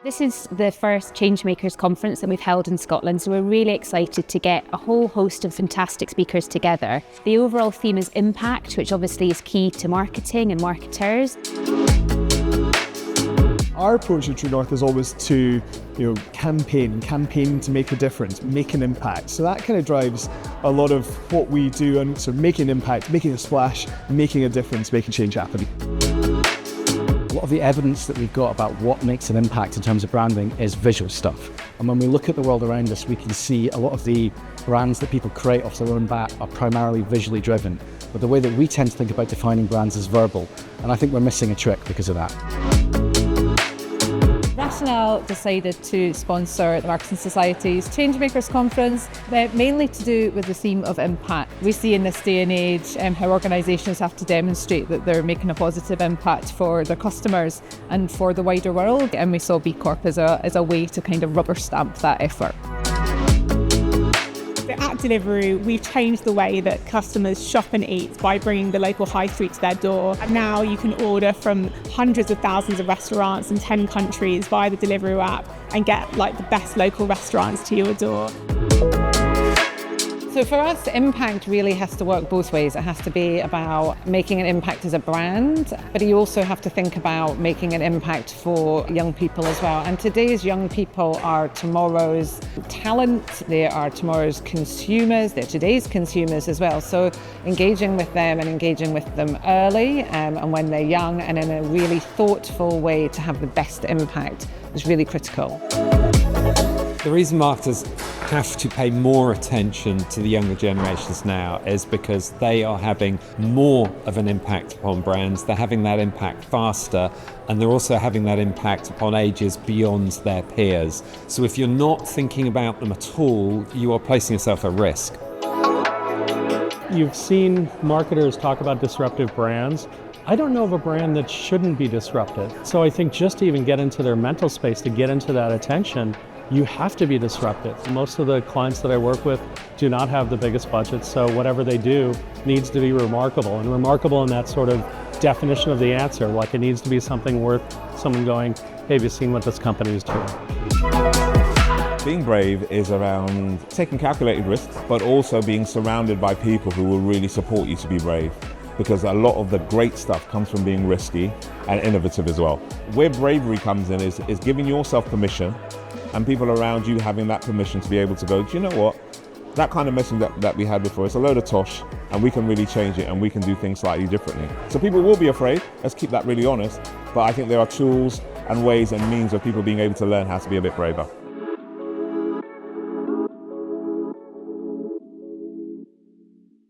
This is the first Changemakers conference that we've held in Scotland, so we're really excited to get a whole host of fantastic speakers together. The overall theme is impact, which obviously is key to marketing and marketers. Our approach at True North is always to campaign to make a difference, make an impact. So that kind of drives a lot of what we do, and so making an impact, making a splash, making a difference, making change happen. A lot of the evidence that we've got about what makes an impact in terms of branding is visual stuff. And when we look at the world around us, we can see a lot of the brands that people create off their own bat are primarily visually driven. But the way that we tend to think about defining brands is verbal. And I think we're missing a trick because of that. Rationale decided to sponsor the Marketing Society's Changemakers conference, mainly to do with the theme of impact. We see in this day and age how organisations have to demonstrate that they're making a positive impact for their customers and for the wider world, and we saw B Corp as a way to kind of rubber stamp that effort. At Deliveroo, we've changed the way that customers shop and eat by bringing the local high street to their door. And now you can order from hundreds of thousands of restaurants in 10 countries via the Deliveroo app and get the best local restaurants to your door. So for us, impact really has to work both ways. It has to be about making an impact as a brand, but you also have to think about making an impact for young people as well. And today's young people are tomorrow's talent, they are tomorrow's consumers, they're today's consumers as well. So engaging with them and engaging with them early and when they're young and in a really thoughtful way to have the best impact is really critical. The reason marketers have to pay more attention to the younger generations now is because they are having more of an impact upon brands. They're having that impact faster, and they're also having that impact upon ages beyond their peers. So if you're not thinking about them at all, you are placing yourself at risk. You've seen marketers talk about disruptive brands. I don't know of a brand that shouldn't be disruptive. So I think just to even get into their mental space, to get into that attention, you have to be disruptive. Most of the clients that I work with do not have the biggest budget, so whatever they do needs to be remarkable. And remarkable in that sort of definition of the answer, like it needs to be something worth someone going, hey, have you seen what this company is doing? Being brave is around taking calculated risks, but also being surrounded by people who will really support you to be brave. Because a lot of the great stuff comes from being risky and innovative as well. Where bravery comes in is giving yourself permission and people around you having that permission to be able to go, do you know what? That kind of messaging that we had before, it's a load of tosh, and we can really change it and we can do things slightly differently. So people will be afraid, let's keep that really honest, but I think there are tools and ways and means of people being able to learn how to be a bit braver.